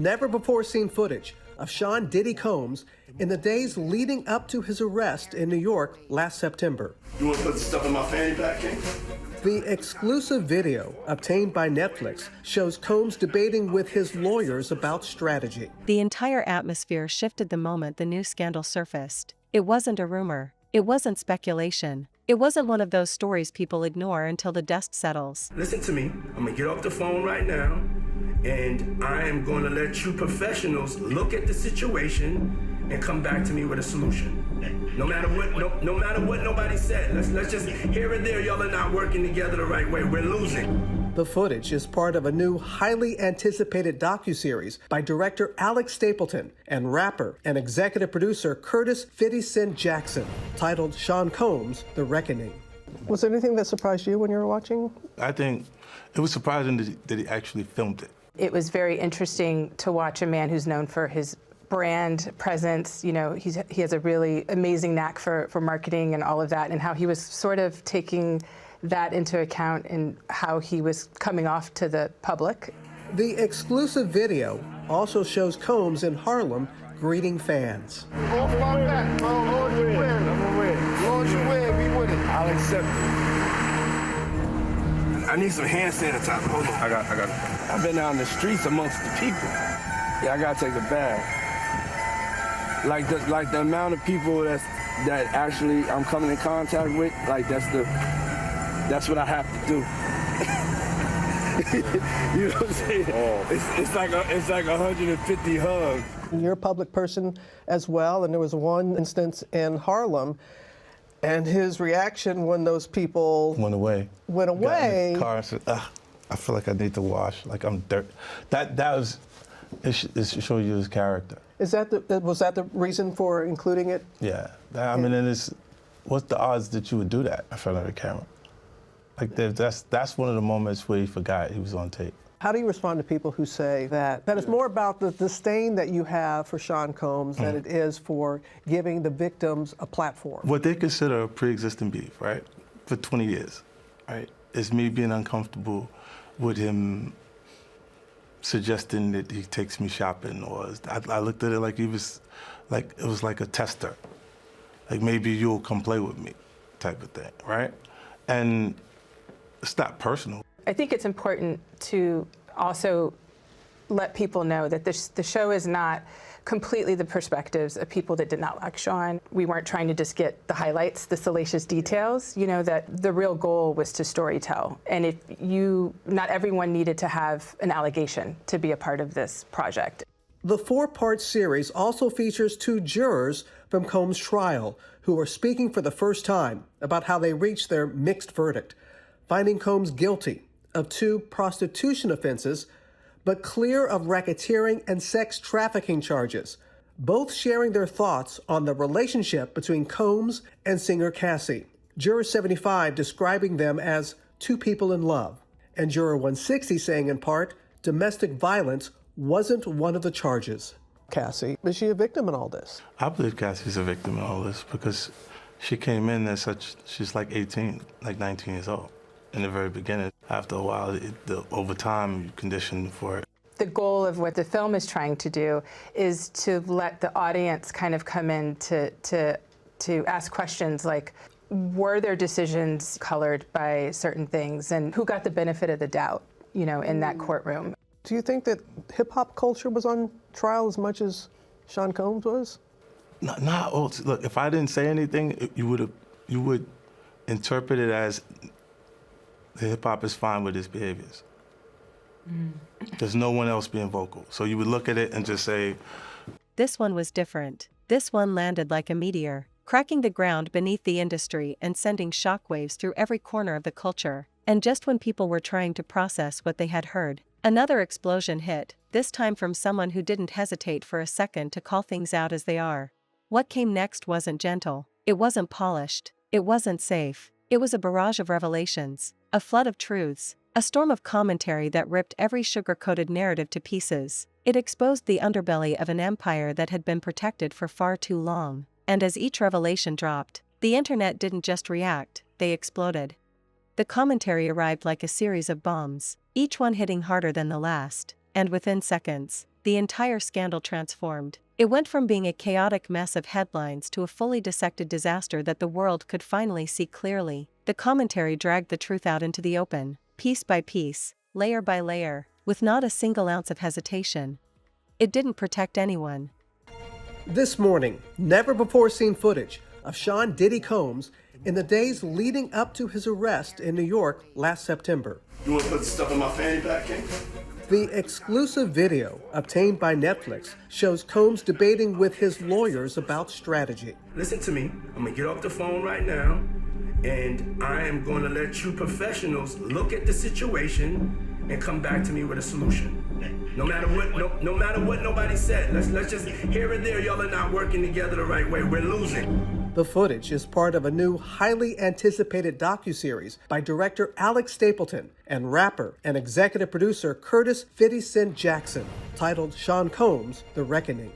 never-before-seen footage of Sean Diddy Combs in the days leading up to his arrest in New York last September. You want to put the stuff in my fanny pack, King? The exclusive video obtained by Netflix shows Combs debating with his lawyers about strategy. The entire atmosphere shifted the moment the news scandal surfaced. It wasn't a rumor. It wasn't speculation. It wasn't one of those stories people ignore until the dust settles. Listen to me. I'm going to get off the phone right now, and I am going to let you professionals look at the situation and come back to me with a solution. No matter what nobody said. Let's just here and there, y'all are not working together the right way. We're losing. The footage is part of a new, highly anticipated docuseries by director Alex Stapleton and rapper and executive producer Curtis 50 Cent Jackson, titled Sean Combs: The Reckoning. Was there anything that surprised you when you were watching? I think it was surprising that he actually filmed it. It was very interesting to watch a man who's known for his brand presence. You know, he has a really amazing knack for marketing and all of that, and how he was sort of taking that into account in how he was coming off to the public. The exclusive video also shows Combs in Harlem greeting fans. Off my back, bro. Lord, you win. I'm gonna win. Lord, you win. We win it. I'll accept it. I need some hand sanitizer. Hold on. I got it. I've been out in the streets amongst the people. Yeah, I gotta take a bath. Like the amount of people that actually I'm coming in contact with, like that's what I have to do. You know what I'm saying? Oh. It's like 150 hugs. You're a public person as well, and there was one instance in Harlem, and his reaction when those people went away. Got in the car and said, I feel like I need to wash, like I'm dirt. That was, it shows you his character. Was that the reason for including it? Yeah, I mean, what's the odds that you would do that in front of the camera? Like that's one of the moments where he forgot he was on tape. How do you respond to people who say that it's more about the disdain that you have for Sean Combs than it is for giving the victims a platform? What they consider a pre-existing beef, right, for 20 years, right, is me being uncomfortable with him suggesting that he takes me shopping, or I looked at it like it was like a tester, like maybe you'll come play with me, type of thing, right? And it's not personal. I think it's important to also let people know that the show is not completely the perspectives of people that did not like Sean. We weren't trying to just get the highlights, the salacious details, you know, that the real goal was to storytell. And not everyone needed to have an allegation to be a part of this project. The 4-part series also features 2 jurors from Combs' trial who are speaking for the first time about how they reached their mixed verdict, finding Combs guilty of 2 prostitution offenses, but clear of racketeering and sex trafficking charges, both sharing their thoughts on the relationship between Combs and singer Cassie. Juror 75 describing them as 2 people in love, and Juror 160 saying in part, domestic violence wasn't one of the charges. Cassie, is she a victim in all this? I believe Cassie's a victim in all this because she came in she's like 18, like 19 years old in the very beginning. After a while, over time, you condition for it. The goal of what the film is trying to do is to let the audience kind of come in to ask questions like, were their decisions colored by certain things, and who got the benefit of the doubt, you know, in that courtroom? Do you think that hip-hop culture was on trial as much as Sean Combs was? Look, if I didn't say anything, you would interpret it as the hip-hop is fine with his behaviors. There's no one else being vocal. So you would look at it and just say, this one was different. This one landed like a meteor, cracking the ground beneath the industry and sending shockwaves through every corner of the culture. And just when people were trying to process what they had heard, another explosion hit, this time from someone who didn't hesitate for a second to call things out as they are. What came next wasn't gentle. It wasn't polished. It wasn't safe. It was a barrage of revelations, a flood of truths, a storm of commentary that ripped every sugar-coated narrative to pieces. It exposed the underbelly of an empire that had been protected for far too long. And as each revelation dropped, the internet didn't just react, they exploded. The commentary arrived like a series of bombs, each one hitting harder than the last, and within seconds, the entire scandal transformed. It went from being a chaotic mess of headlines to a fully dissected disaster that the world could finally see clearly. The commentary dragged the truth out into the open, piece by piece, layer by layer, with not a single ounce of hesitation. It didn't protect anyone. This morning, never-before-seen footage of Sean Diddy Combs in the days leading up to his arrest in New York last September. You want to put the stuff in my fanny pack, King? The exclusive video obtained by Netflix shows Combs debating with his lawyers about strategy. Listen to me. I'm going to get off the phone right now, and I am going to let you professionals look at the situation and come back to me with a solution. No matter what nobody said. Let's just here and there, y'all are not working together the right way. We're losing. The footage is part of a new, highly anticipated docuseries by director Alex Stapleton and rapper and executive producer Curtis 50 Cent Jackson, titled Sean Combs: The Reckoning.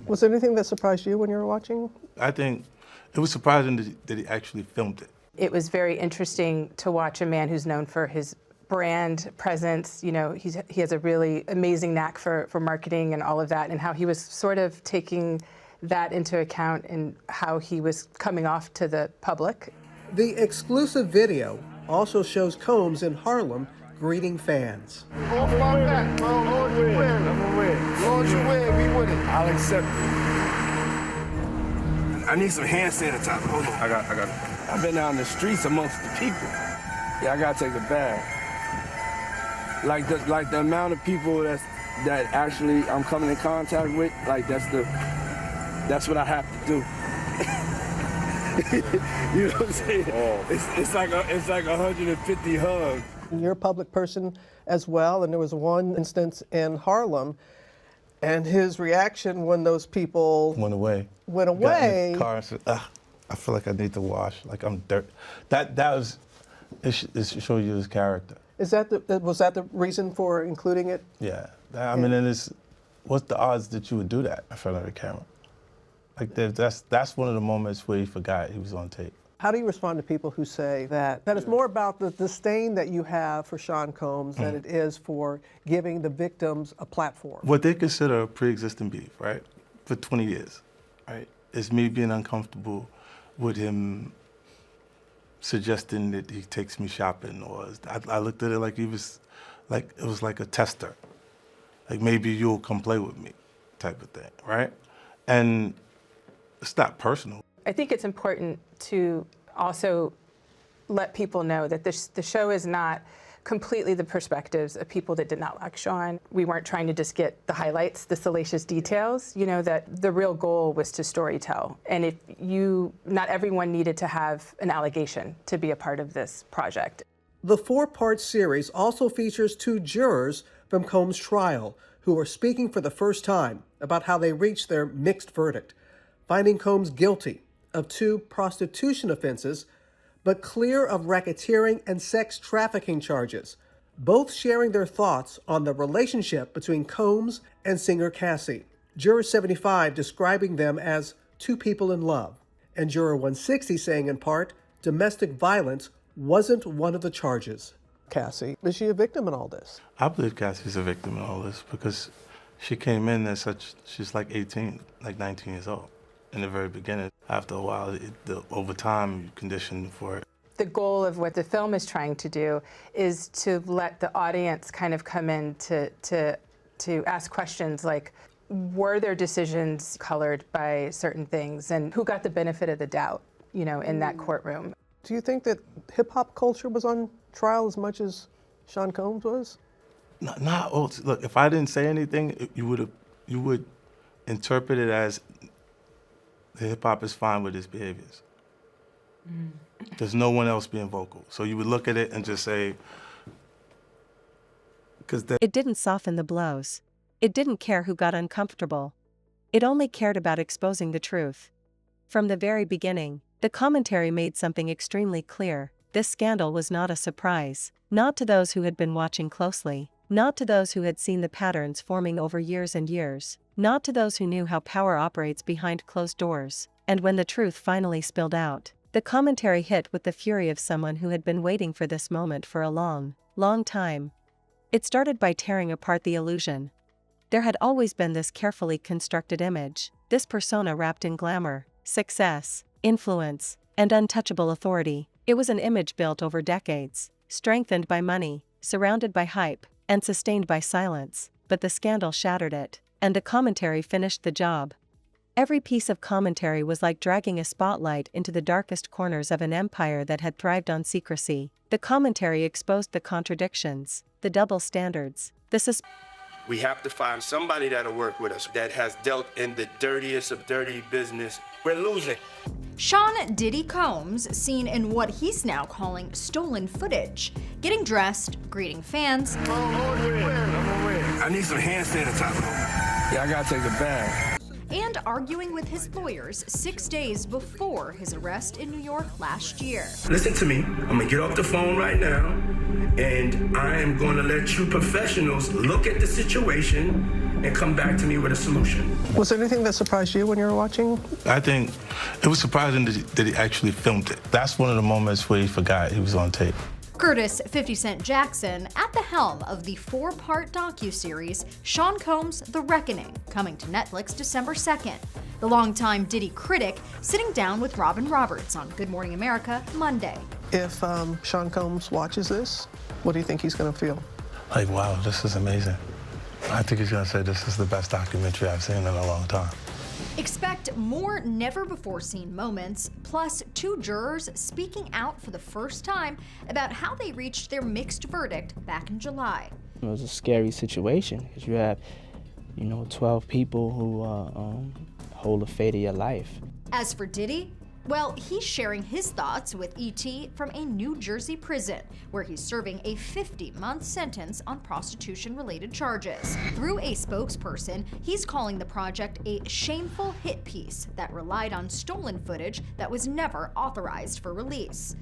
Was there anything that surprised you when you were watching? I think it was surprising that he actually filmed it. It was very interesting to watch a man who's known for his brand presence. You know, he has a really amazing knack for marketing and all of that, and how he was sort of taking that into account and how he was coming off to the public. The exclusive video also shows Combs in Harlem greeting fans. Off my back, bro. Lord, you win. I'm gonna win. Lord, you win. We win it. I'll accept it. I need some hand sanitizer. Hold on. I got it. I've been out in the streets amongst the people. Yeah, I gotta take a bath. Like the amount of people that actually I'm coming in contact with, like that's what I have to do. You know what I'm saying? Oh. It's like 150 hugs. You're a public person as well, and there was one instance in Harlem, and his reaction when those people Went away. Got in the car and said, I feel like I need to wash, like I'm dirt. It shows you his character. was that the reason for including it? Yeah. I mean, and what's the odds that you would do that in front of the camera? Like that's one of the moments where he forgot he was on tape. How do you respond to people who say that it's more about the disdain that you have for Sean Combs than it is for giving the victims a platform? What they consider a pre-existing beef, right, for 20 years, right, is me being uncomfortable with him suggesting that he takes me shopping, or I looked at it like it was like a tester, like maybe you'll come play with me, type of thing, right? And it's not personal. I think it's important to also let people know that the show is not completely the perspectives of people that did not like Sean. We weren't trying to just get the highlights, the salacious details, you know, that the real goal was to storytell. And not everyone needed to have an allegation to be a part of this project. The 4-part series also features 2 jurors from Combs' trial who are speaking for the first time about how they reached their mixed verdict, finding Combs guilty of 2 prostitution offenses, but clear of racketeering and sex trafficking charges, both sharing their thoughts on the relationship between Combs and singer Cassie. Juror 75 describing them as 2 people in love, and Juror 160 saying in part, domestic violence wasn't one of the charges. Cassie, is she a victim in all this? I believe Cassie's a victim in all this because she came in she's like 18, like 19 years old. In the very beginning. After a while, over time, you condition for it. The goal of what the film is trying to do is to let the audience kind of come in to ask questions like, were their decisions colored by certain things, and who got the benefit of the doubt, you know, in that courtroom? Do you think that hip-hop culture was on trial as much as Sean Combs was? Look, if I didn't say anything, you would interpret it as the hip-hop is fine with his behaviors. There's no one else being vocal. So you would look at it and just say, It didn't soften the blows. It didn't care who got uncomfortable. It only cared about exposing the truth. From the very beginning, the commentary made something extremely clear. This scandal was not a surprise, not to those who had been watching closely, not to those who had seen the patterns forming over years and years, not to those who knew how power operates behind closed doors. And when the truth finally spilled out, the commentary hit with the fury of someone who had been waiting for this moment for a long, long time. It started by tearing apart the illusion. There had always been this carefully constructed image, this persona wrapped in glamour, success, influence, and untouchable authority. It was an image built over decades, strengthened by money, surrounded by hype, and sustained by silence, but the scandal shattered it, and the commentary finished the job. Every piece of commentary was like dragging a spotlight into the darkest corners of an empire that had thrived on secrecy. The commentary exposed the contradictions, the double standards, the We have to find somebody that'll work with us that has dealt in the dirtiest of dirty business. We're losing. Sean Diddy Combs, seen in what he's now calling stolen footage, getting dressed, greeting fans, I need some hand sanitizer. Yeah, I gotta take a bath. and arguing with his lawyers 6 days before his arrest in New York last year. Listen to me. I'm gonna get off the phone right now, and I am gonna let you professionals look at the situation and come back to me with a solution. Was there anything that surprised you when you were watching? I think it was surprising that he actually filmed it. That's one of the moments where he forgot he was on tape. Curtis 50 Cent Jackson at the helm of the 4-part docuseries Sean Combs' The Reckoning, coming to Netflix December 2nd. The longtime Diddy critic sitting down with Robin Roberts on Good Morning America Monday. If Sean Combs watches this, what do you think he's going to feel? Like, wow, this is amazing. I think he's gonna say this is the best documentary I've seen in a long time. Expect more never-before-seen moments, plus 2 jurors speaking out for the first time about how they reached their mixed verdict back in July. It was a scary situation because you have, 12 people who hold the fate of your life. As for Diddy, well, he's sharing his thoughts with ET from a New Jersey prison, where he's serving a 50-month sentence on prostitution-related charges. Through a spokesperson, he's calling the project a shameful hit piece that relied on stolen footage that was never authorized for release.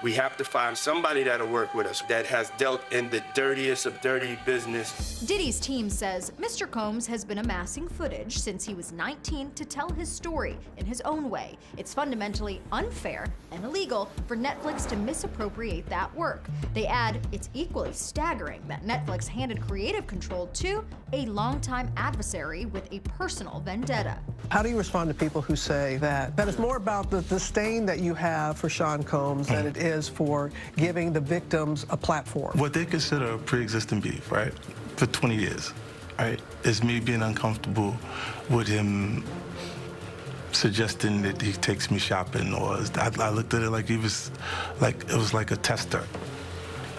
We have to find somebody that'll work with us that has dealt in the dirtiest of dirty business. Diddy's team says Mr. Combs has been amassing footage since he was 19 to tell his story in his own way. It's fundamentally unfair and illegal for Netflix to misappropriate that work. They add it's equally staggering that Netflix handed creative control to a longtime adversary with a personal vendetta. How do you respond to people who say that it's more about the disdain that you have for Sean Combs than it is for giving the victims a platform? What they consider a pre-existing beef, right, for 20 years, right, is me being uncomfortable with him suggesting that he takes me shopping, or I looked at it like it was like a tester,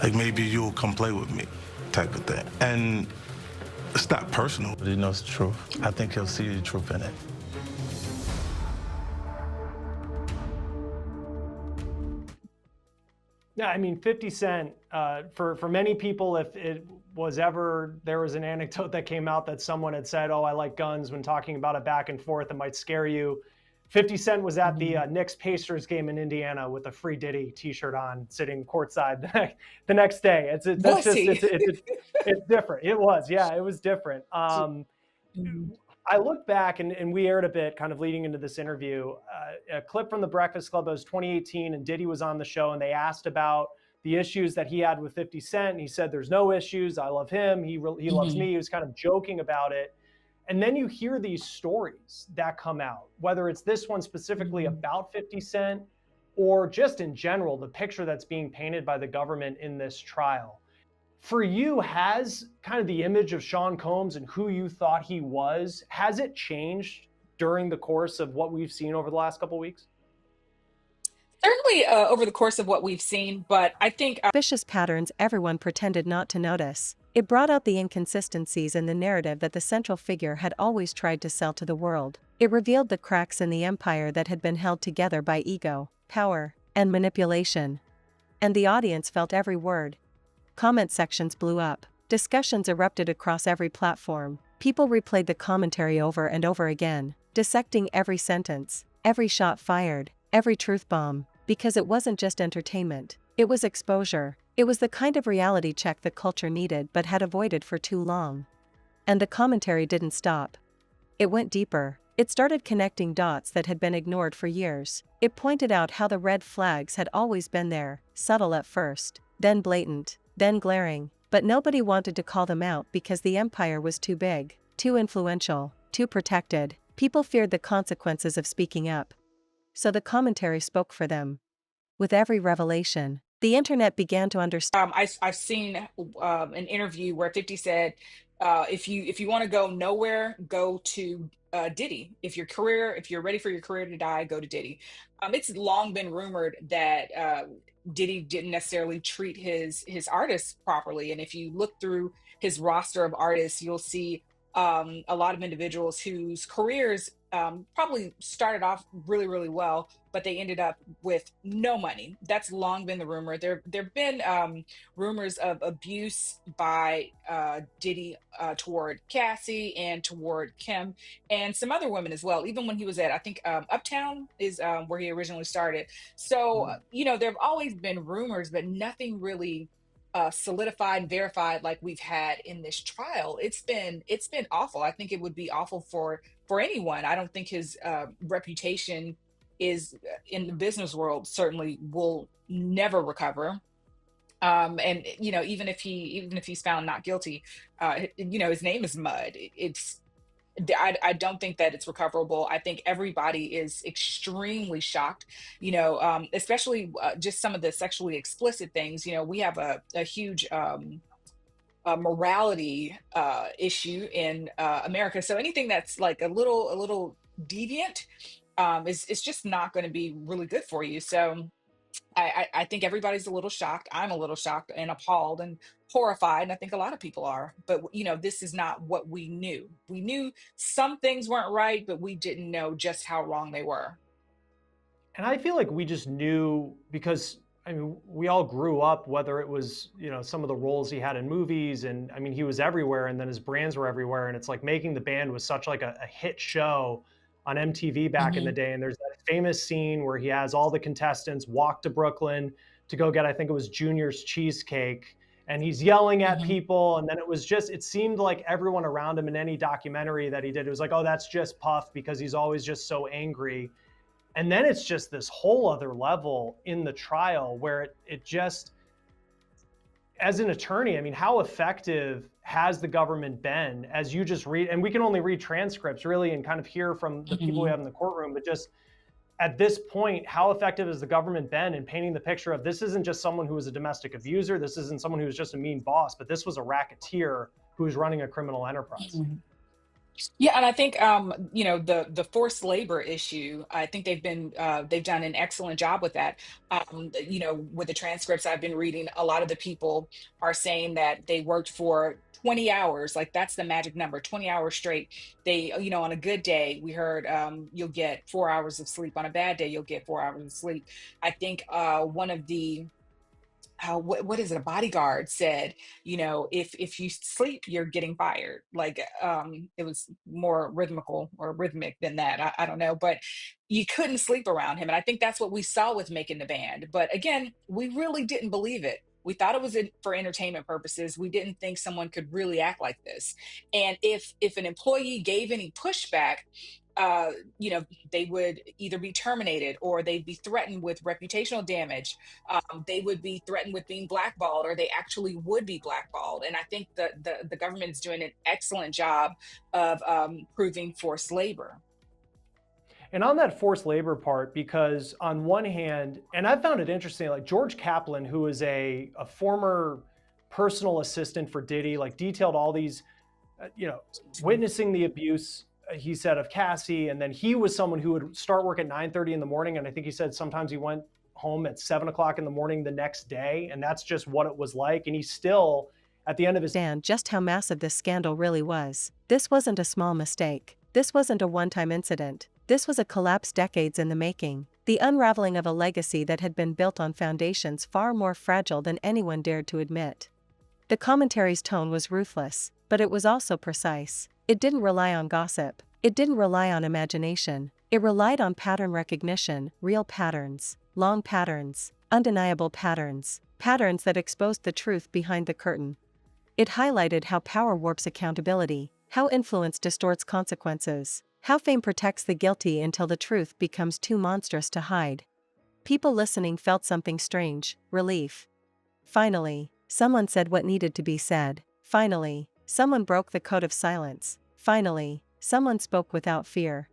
like maybe you'll come play with me type of thing. And it's not personal, but he knows the truth. I think he'll see the truth in it. Yeah, I mean, 50 Cent, for many people, if it was ever, there was an anecdote that came out that someone had said, oh, I like guns, when talking about it back and forth, it might scare you. 50 Cent was at the Knicks-Pacers game in Indiana with a free Diddy t-shirt on, sitting courtside the next day. It's different. It was, yeah, it was different. I look back, and we aired a bit kind of leading into this interview, a clip from The Breakfast Club. It was 2018, and Diddy was on the show, and they asked about the issues that he had with 50 Cent. And he said, there's no issues. I love him. He loves me. He was kind of joking about it. And then you hear these stories that come out, whether it's this one specifically about 50 Cent or just in general, the picture that's being painted by the government in this trial. For you, has kind of the image of Sean Combs and who you thought he was, has it changed during the course of what we've seen over the last couple of weeks? Certainly over the course of what we've seen, but I think vicious patterns everyone pretended not to notice. It brought out the inconsistencies in the narrative that the central figure had always tried to sell to the world. It revealed the cracks in the empire that had been held together by ego, power, and manipulation. And the audience felt every word. Comment sections blew up. Discussions erupted across every platform. People replayed the commentary over and over again, dissecting every sentence, every shot fired, every truth bomb, because it wasn't just entertainment. It was exposure. It was the kind of reality check the culture needed but had avoided for too long. And the commentary didn't stop. It went deeper. It started connecting dots that had been ignored for years. It pointed out how the red flags had always been there, subtle at first, then blatant, then glaring, but nobody wanted to call them out because the empire was too big. too influential, too protected. People feared the consequences of speaking up. So the commentary spoke for them. With every revelation, the internet began to understand. I've seen an interview where 50 said, if you want to go nowhere, go to Diddy. If you're ready for your career to die, go to Diddy. It's long been rumored that Diddy didn't necessarily treat his artists properly, and if you look through his roster of artists, you'll see a lot of individuals whose careers probably started off really, really well, but they ended up with no money. That's long been the rumor. There've been rumors of abuse by Diddy toward Cassie and toward Kim and some other women as well. Even when he was at, I think Uptown is where he originally started. So there have always been rumors, but nothing really solidified and verified like we've had in this trial. It's been awful. I think it would be awful for anyone. I don't think his reputation is in the business world certainly will never recover. And even if he's found not guilty, his name is mud. I don't think that it's recoverable. I think everybody is extremely shocked, especially just some of the sexually explicit things. We have a huge morality issue in America. So anything that's like a little deviant is just not going to be really good for you. So I think everybody's a little shocked. I'm a little shocked and appalled and horrified, and I think a lot of people are. But this is not what we knew. We knew some things weren't right, but we didn't know just how wrong they were. And I feel like we just knew because, I mean, we all grew up, whether it was, some of the roles he had in movies, and I mean, he was everywhere, and then his brands were everywhere. And it's like Making the Band was such like a hit show on MTV back in the day. And there's that famous scene where he has all the contestants walk to Brooklyn to go get, I think it was Junior's cheesecake. And he's yelling at people. And then it seemed like everyone around him in any documentary that he did, it was like, oh, that's just Puff because he's always just so angry. And then it's just this whole other level in the trial where it just, as an attorney, I mean, how effective has the government been, as you just read, and we can only read transcripts really and kind of hear from the people we have in the courtroom, but just at this point, how effective has the government been in painting the picture of this isn't just someone who was a domestic abuser, this isn't someone who was just a mean boss, but this was a racketeer who was running a criminal enterprise. Yeah, and I think the forced labor issue. I think they've done an excellent job with that. With the transcripts I've been reading, a lot of the people are saying that they worked for 20 hours. Like that's the magic number, 20 hours straight. They, on a good day, we heard you'll get 4 hours of sleep. On a bad day, you'll get 4 hours of sleep. I think one of the what is it? A bodyguard said, if you sleep, you're getting fired. Like it was more rhythmic than that. I don't know, but you couldn't sleep around him. And I think that's what we saw with Making the Band. But again, we really didn't believe it. We thought it was for entertainment purposes. We didn't think someone could really act like this. And if an employee gave any pushback, they would either be terminated or they'd be threatened with reputational damage. They would be threatened with being blackballed, or they actually would be blackballed. And I think the government is doing an excellent job of proving forced labor. And on that forced labor part, because on one hand, and I found it interesting, like George Kaplan, who is a former personal assistant for Diddy, like detailed all these, witnessing the abuse, he said, of Cassie. And then he was someone who would start work at 9:30 in the morning. And I think he said sometimes he went home at 7 o'clock in the morning the next day. And that's just what it was like. And he still, at the end of his understand just how massive this scandal really was. This wasn't a small mistake. This wasn't a one-time incident. This was a collapse decades in the making. The unraveling of a legacy that had been built on foundations far more fragile than anyone dared to admit. The commentary's tone was ruthless, but it was also precise. It didn't rely on gossip. It didn't rely on imagination. It relied on pattern recognition, real patterns, long patterns, undeniable patterns, patterns that exposed the truth behind the curtain. It highlighted how power warps accountability, how influence distorts consequences, how fame protects the guilty until the truth becomes too monstrous to hide. People listening felt something strange, relief. Finally, someone said what needed to be said. Finally, someone broke the code of silence. Finally, someone spoke without fear.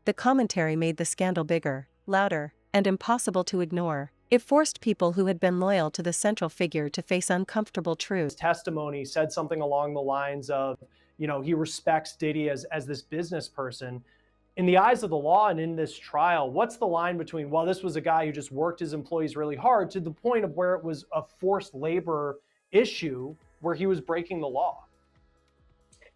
The commentary made the scandal bigger, louder, and impossible to ignore. It forced people who had been loyal to the central figure to face uncomfortable truths. Testimony said something along the lines of, he respects Diddy as this business person. In the eyes of the law and in this trial, what's the line between, well, this was a guy who just worked his employees really hard, to the point of where it was a forced labor issue where he was breaking the law?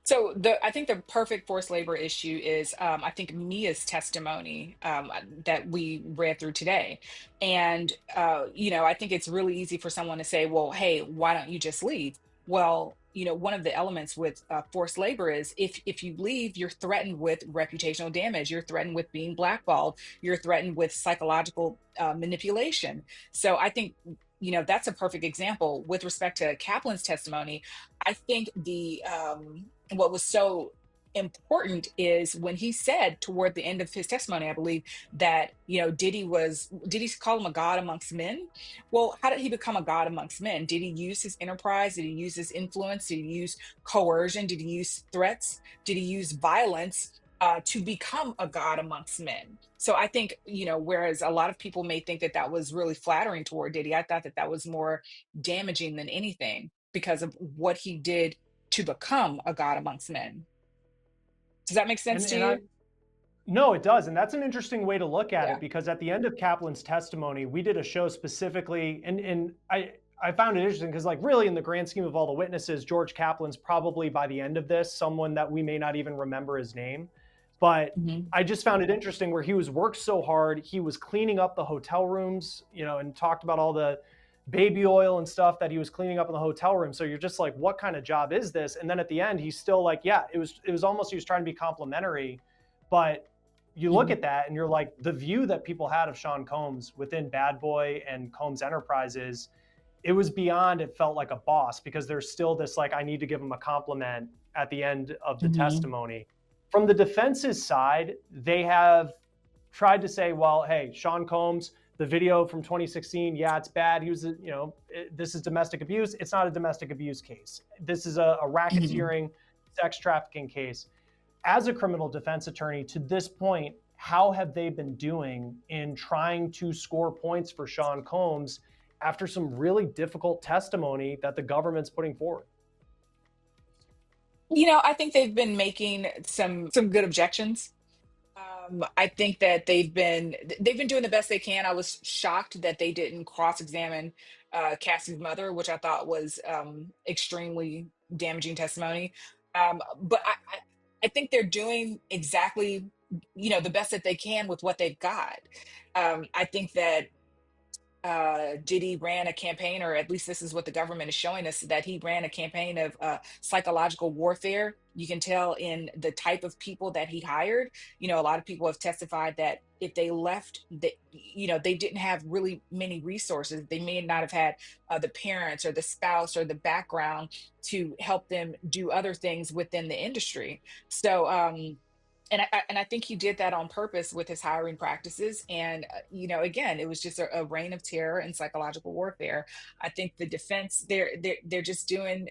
So I think the perfect forced labor issue is, I think, Mia's testimony that we read through today. And, I think it's really easy for someone to say, well, hey, why don't you just leave? Well, one of the elements with forced labor is if you leave, you're threatened with reputational damage. You're threatened with being blackballed. You're threatened with psychological manipulation. So I think, that's a perfect example. With respect to Kaplan's testimony, I think what was so important is when he said toward the end of his testimony, I believe, that did he call him a god amongst men? Well, how did he become a god amongst men? Did he use his enterprise? Did he use his influence? Did he use coercion? Did he use threats? Did he use violence to become a god amongst men? So I think, whereas a lot of people may think that that was really flattering toward Diddy, I thought that that was more damaging than anything because of what he did to become a god amongst men. Does that make sense to you? No, it does. And that's an interesting way to look at it, because at the end of Kaplan's testimony, we did a show specifically, and I found it interesting because, really, in the grand scheme of all the witnesses, George Kaplan's probably, by the end of this, someone that we may not even remember his name. But I just found it interesting where he was worked so hard. He was cleaning up the hotel rooms, and talked about all the baby oil and stuff that he was cleaning up in the hotel room. So you're just like, what kind of job is this? And then at the end, he's still like, yeah, it was almost, he was trying to be complimentary. But you look at that and you're like, the view that people had of Sean Combs within Bad Boy and Combs Enterprises, it was beyond, it felt like a boss, because there's still this, I need to give him a compliment at the end of the testimony. From the defense's side, they have tried to say, well, hey, Sean Combs, the video from 2016, yeah, it's bad. He was, this is domestic abuse. It's not a domestic abuse case. This is a racketeering, sex trafficking case. As a criminal defense attorney, to this point, how have they been doing in trying to score points for Sean Combs after some really difficult testimony that the government's putting forward? I think they've been making some good objections. I think that they've been doing the best they can. I was shocked that they didn't cross-examine Cassie's mother, which I thought was extremely damaging testimony. But I think they're doing exactly, the best that they can with what they've got. I think that Diddy ran a campaign, or at least this is what the government is showing us, that he ran a campaign of psychological warfare. You can tell in the type of people that he hired. A lot of people have testified that if they left, they didn't have really many resources. They may not have had the parents or the spouse or the background to help them do other things within the industry. So, and I think he did that on purpose with his hiring practices. And, again, it was just a reign of terror and psychological warfare. I think the defense, they're just doing,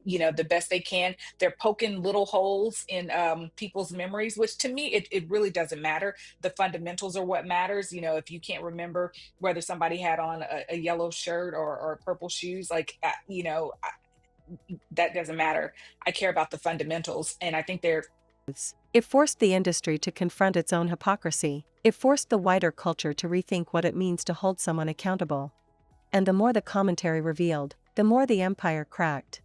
the best they can. They're poking little holes in people's memories, which to me, it really doesn't matter. The fundamentals are what matters. If you can't remember whether somebody had on a yellow shirt or purple shoes, that doesn't matter. I care about the fundamentals. And I think it forced the industry to confront its own hypocrisy. It forced the wider culture to rethink what it means to hold someone accountable. And the more the commentary revealed, the more the empire cracked.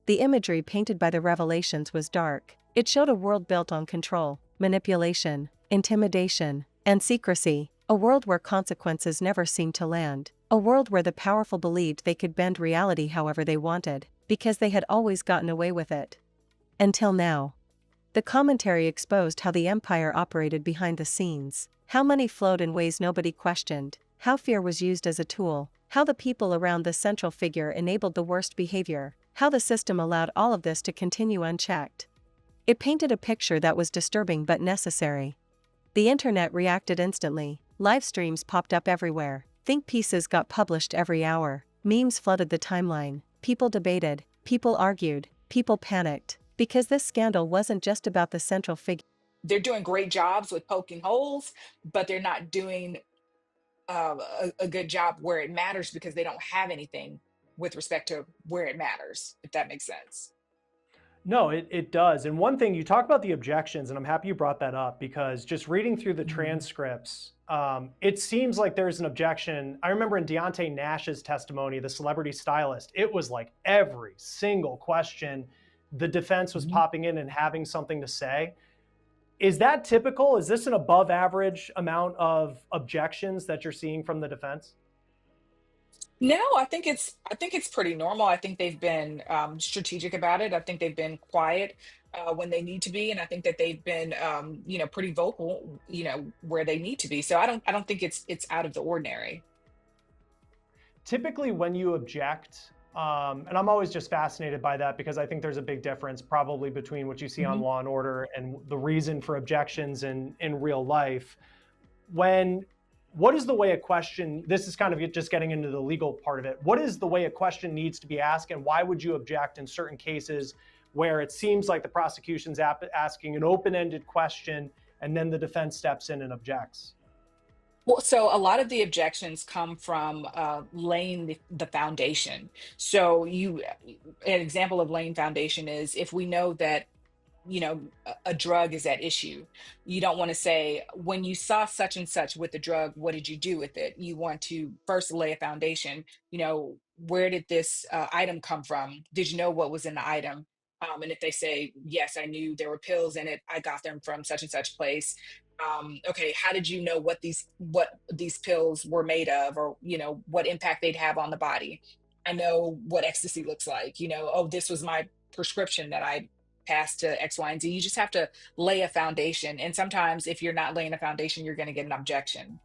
The imagery painted by the revelations was dark. It showed a world built on control, manipulation, intimidation, and secrecy, a world where consequences never seemed to land, a world where the powerful believed they could bend reality however they wanted, because they had always gotten away with it. Until now. The commentary exposed how the empire operated behind the scenes, how money flowed in ways nobody questioned, how fear was used as a tool, how the people around the central figure enabled the worst behavior, how the system allowed all of this to continue unchecked. It painted a picture that was disturbing but necessary. The internet reacted instantly, live streams popped up everywhere, think pieces got published every hour, memes flooded the timeline, people debated, people argued, people panicked. Because this scandal wasn't just about the central figure. They're doing great jobs with poking holes, but they're not doing a good job where it matters because they don't have anything with respect to where it matters, if that makes sense. No, it does. And one thing, you talk about the objections, and I'm happy you brought that up because just reading through the transcripts, it seems like there's an objection. I remember in Deontay Nash's testimony, the celebrity stylist, it was like every single question, the defense was popping in and having something to say. Is that typical? Is this an above average amount of objections that you're seeing from the defense? No, I think it's pretty normal. I think they've been strategic about it. I think they've been quiet when they need to be, and I think that they've been pretty vocal, where they need to be. So I don't think it's out of the ordinary. Typically when you object, and I'm always just fascinated by that because I think there's a big difference probably between what you see on Law and Order and the reason for objections in real life. What is the way a question, this is kind of just getting into the legal part of it. What is the way a question needs to be asked, and why would you object in certain cases where it seems like the prosecution's asking an open-ended question and then the defense steps in and objects? Well, so a lot of the objections come from laying the foundation. So an example of laying foundation is if we know that a drug is at issue. You don't want to say, when you saw such and such with the drug, what did you do with it? You want to first lay a foundation. Where did this item come from? Did you know what was in the item? And if they say, yes, I knew there were pills in it, I got them from such and such place. Okay, how did you know what these pills were made of, or what impact they'd have on the body? I know what ecstasy looks like. Oh, this was my prescription that I passed to X, Y, and Z. You just have to lay a foundation. And sometimes if you're not laying a foundation, you're going to get an objection.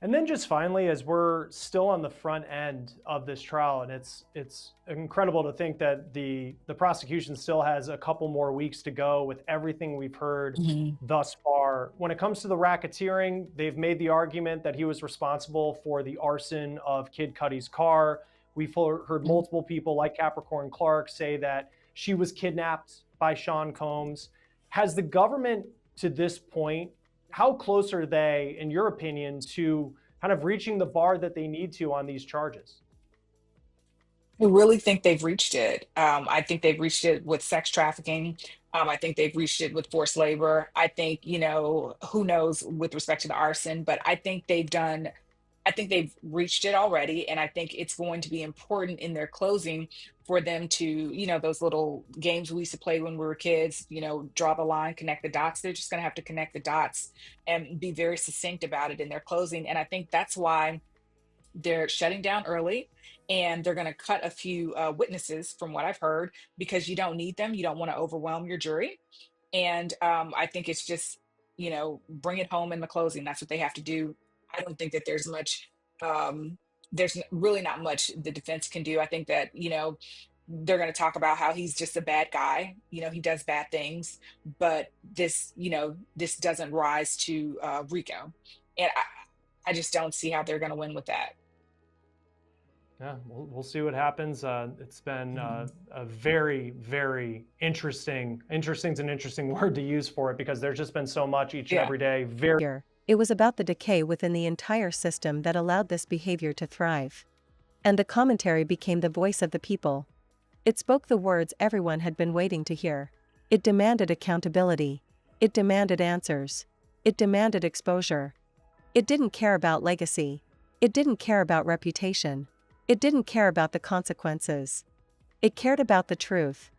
And then just finally, as we're still on the front end of this trial, and it's incredible to think that the prosecution still has a couple more weeks to go with everything we've heard thus far. When it comes to the racketeering, they've made the argument that he was responsible for the arson of Kid Cudi's car. We've heard multiple people like Capricorn Clark say that she was kidnapped by Sean Combs. Has the government, to this point, how close are they, in your opinion, to kind of reaching the bar that they need to on these charges? I really think they've reached it. I think they've reached it with sex trafficking. I think they've reached it with forced labor. I think, who knows with respect to the arson, but I think they've reached it already. And I think it's going to be important in their closing for them to, those little games we used to play when we were kids, draw the line, connect the dots. They're just going to have to connect the dots and be very succinct about it in their closing. And I think that's why they're shutting down early, and they're going to cut a few witnesses from what I've heard, because you don't need them. You don't want to overwhelm your jury. And I think it's just, bring it home in the closing. That's what they have to do. I don't think that there's really not much the defense can do. I think that, they're going to talk about how he's just a bad guy. He does bad things, but this doesn't rise to RICO. And I just don't see how they're going to win with that. Yeah, we'll see what happens. It's been a very, very interesting is an interesting word to use for it, because there's just been so much each and every day. It was about the decay within the entire system that allowed this behavior to thrive. And the commentary became the voice of the people. It spoke the words everyone had been waiting to hear. It demanded accountability. It demanded answers. It demanded exposure. It didn't care about legacy. It didn't care about reputation. It didn't care about the consequences. It cared about the truth.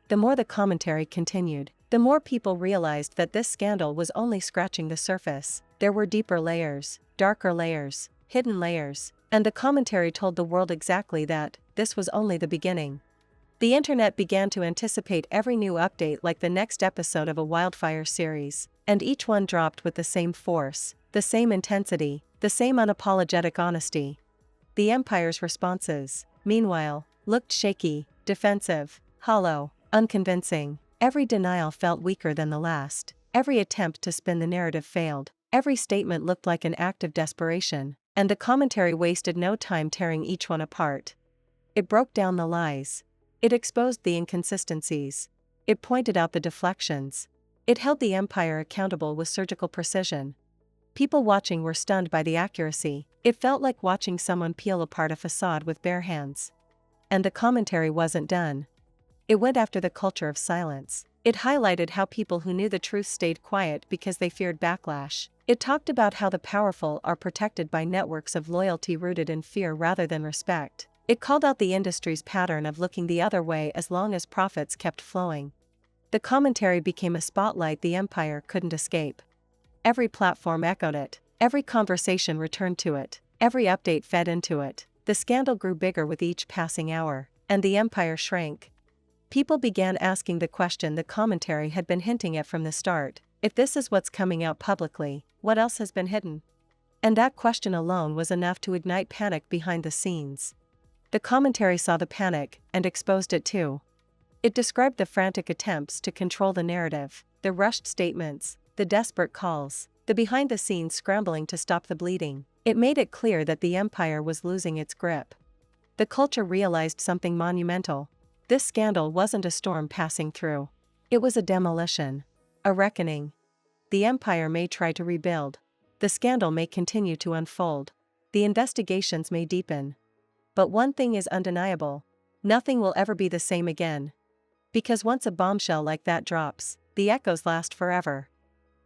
The more the commentary continued, the more people realized that this scandal was only scratching the surface. There were deeper layers, darker layers, hidden layers, and the commentary told the world exactly that. This was only the beginning. The internet began to anticipate every new update like the next episode of a wildfire series, and each one dropped with the same force, the same intensity, the same unapologetic honesty. The Empire's responses, meanwhile, looked shaky, defensive, hollow, unconvincing. Every denial felt weaker than the last. Every attempt to spin the narrative failed. Every statement looked like an act of desperation, and the commentary wasted no time tearing each one apart. It broke down the lies. It exposed the inconsistencies. It pointed out the deflections. It held the empire accountable with surgical precision. People watching were stunned by the accuracy. It felt like watching someone peel apart a facade with bare hands. And the commentary wasn't done. It went after the culture of silence. It highlighted how people who knew the truth stayed quiet because they feared backlash. It talked about how the powerful are protected by networks of loyalty rooted in fear rather than respect. It called out the industry's pattern of looking the other way as long as profits kept flowing. The commentary became a spotlight the empire couldn't escape. Every platform echoed it. Every conversation returned to it. Every update fed into it. The scandal grew bigger with each passing hour, and the empire shrank. People began asking the question the commentary had been hinting at from the start: if this is what's coming out publicly, what else has been hidden? And that question alone was enough to ignite panic behind the scenes. The commentary saw the panic and exposed it too. It described the frantic attempts to control the narrative, the rushed statements, the desperate calls, the behind-the-scenes scrambling to stop the bleeding. It made it clear that the empire was losing its grip. The culture realized something monumental. This scandal wasn't a storm passing through. It was a demolition. A reckoning. The empire may try to rebuild. The scandal may continue to unfold. The investigations may deepen. But one thing is undeniable: nothing will ever be the same again. Because once a bombshell like that drops, the echoes last forever.